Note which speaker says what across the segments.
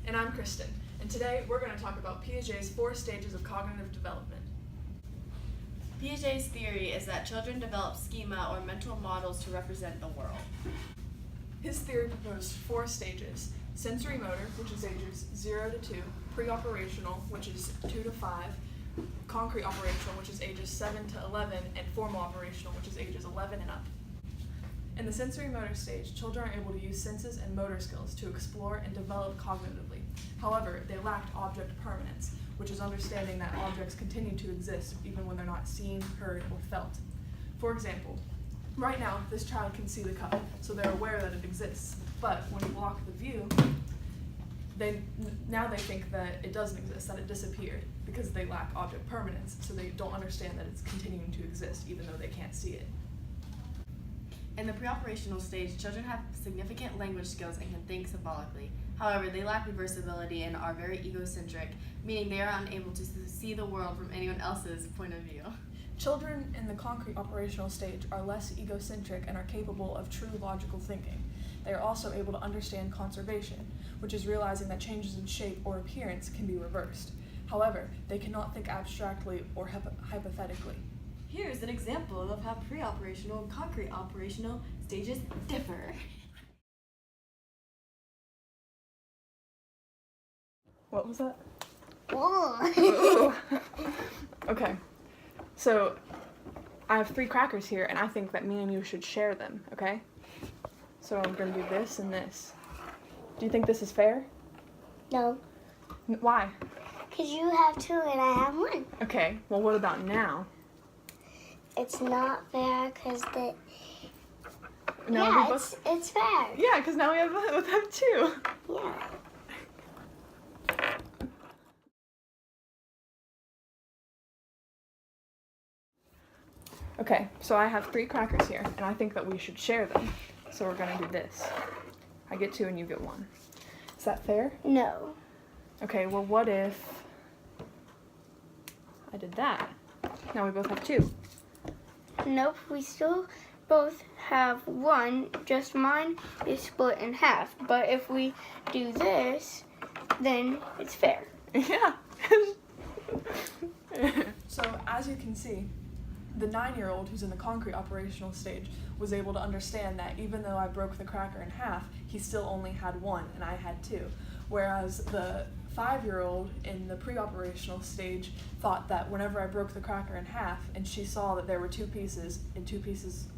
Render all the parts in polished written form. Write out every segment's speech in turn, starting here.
Speaker 1: And I'm Kristin, and today we're going to talk about Piaget's 4 stages of cognitive development.
Speaker 2: Piaget's theory is that children develop schema or mental models to represent the world.
Speaker 1: His theory proposed 4 stages: sensory motor, which is ages 0 to 2, pre-operational, which is 2 to 5, concrete operational, which is ages 7 to 11, and formal operational, which is ages 11 and up. In the sensory motor stage, children are able to use senses and motor skills to explore and develop cognitively. However, they lacked object permanence, which is understanding that objects continue to exist even when they're not seen, heard, or felt. For example, right now, this child can see the cup, so they're aware that it exists. But when you block the view, they think that it doesn't exist, that it disappeared, because they lack object permanence, so they don't understand that it's continuing to exist even though they can't see it.
Speaker 2: In the pre-operational stage, children have significant language skills and can think symbolically. However, they lack reversibility and are very egocentric, meaning they are unable to see the world from anyone else's point of view.
Speaker 1: Children in the concrete operational stage are less egocentric and are capable of true logical thinking. They are also able to understand conservation, which is realizing that changes in shape or appearance can be reversed. However, they cannot think abstractly or hypothetically.
Speaker 2: Here's an example of how pre-operational and concrete operational stages differ.
Speaker 1: What was that?
Speaker 3: Whoa.
Speaker 1: Okay, so I have 3 crackers here, and I think that me and you should share them, okay? So I'm going to do this and this. Do you think this is fair?
Speaker 3: No,
Speaker 1: Why?
Speaker 3: because you have 2 and I have 1.
Speaker 1: Okay, well, what about now?
Speaker 3: It's not fair because
Speaker 1: No,
Speaker 3: it's fair.
Speaker 1: Yeah, because now we both have 2.
Speaker 3: Yeah.
Speaker 1: Okay, so I have 3 crackers here, and I think that we should share them. So we're going to do this. I get 2 and you get 1. Is that fair?
Speaker 3: No.
Speaker 1: Okay, well, what if I did that? Now we both have 2.
Speaker 3: Nope, we still both have 1, just mine is split in half. But if we do this, then it's fair.
Speaker 1: Yeah. So, as you can see, the 9-year-old who's in the concrete operational stage was able to understand that even though I broke the cracker in half, he still only had 1 and I had 2. Whereas the 5-year-old in the pre-operational stage thought that whenever I broke the cracker in half and she saw that there were 2 pieces and 2 pieces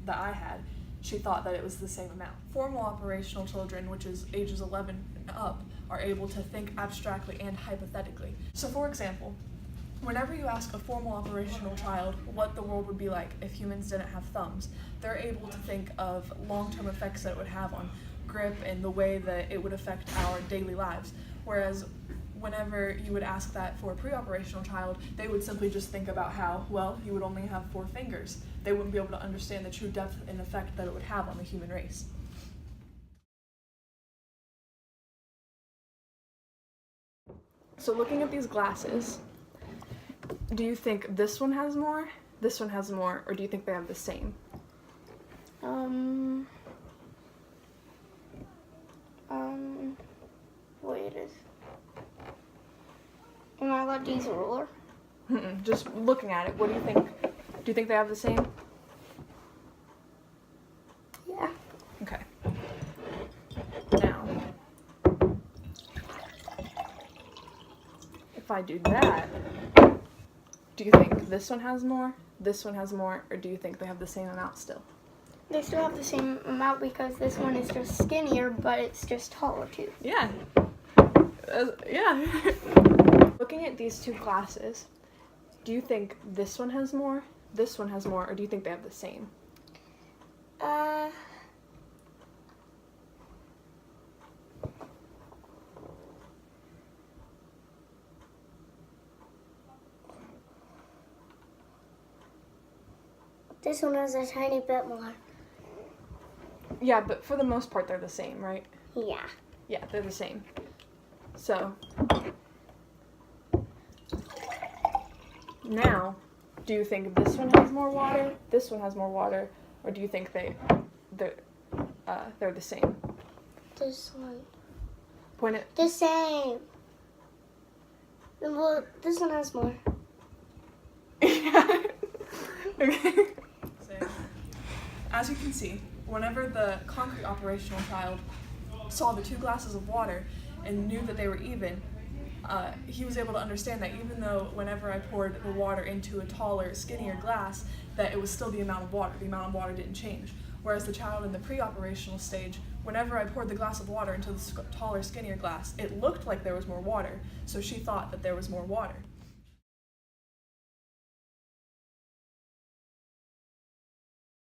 Speaker 1: that I had, she thought that it was the same amount. Formal operational children, which is ages 11 and up, are able to think abstractly and hypothetically. So for example, whenever you ask a formal operational child what the world would be like if humans didn't have thumbs, they're able to think of long-term effects that it would have on grip and the way that it would affect our daily lives. Whereas whenever you would ask that for a pre-operational child, they would simply just think about how, well, you would only have 4 fingers. They wouldn't be able to understand the true depth and effect that it would have on the human race. So looking at these glasses, do you think this one has more, this one has more, or do you think they have the same?
Speaker 3: Wait, am I allowed to use a ruler?
Speaker 1: Just looking at it, what do you think? Do you think they have the same?
Speaker 3: Yeah.
Speaker 1: Okay. Now, if I do that, do you think this one has more, this one has more, or do you think they have the same amount still?
Speaker 3: They still have the same amount because this one is just skinnier, but it's just taller too.
Speaker 1: Yeah. Yeah. Looking at these 2 glasses, do you think this one has more, this one has more, or do you think they have the same?
Speaker 3: This one has a tiny bit more.
Speaker 1: Yeah, but for the most part, they're the same, right?
Speaker 3: Yeah.
Speaker 1: Yeah, they're the same. So, now, do you think this one has more water, this one has more water, or do you think they're the same?
Speaker 3: This one
Speaker 1: Point it.
Speaker 3: The same. Well, this one has more.
Speaker 1: Yeah. Okay. So, as you can see, whenever the concrete operational child saw the 2 glasses of water and knew that they were even, he was able to understand that even though whenever I poured the water into a taller, skinnier glass, that it was still the amount of water. The amount of water didn't change. Whereas the child in the pre-operational stage, whenever I poured the glass of water into the taller, skinnier glass, it looked like there was more water, so she thought that there was more water.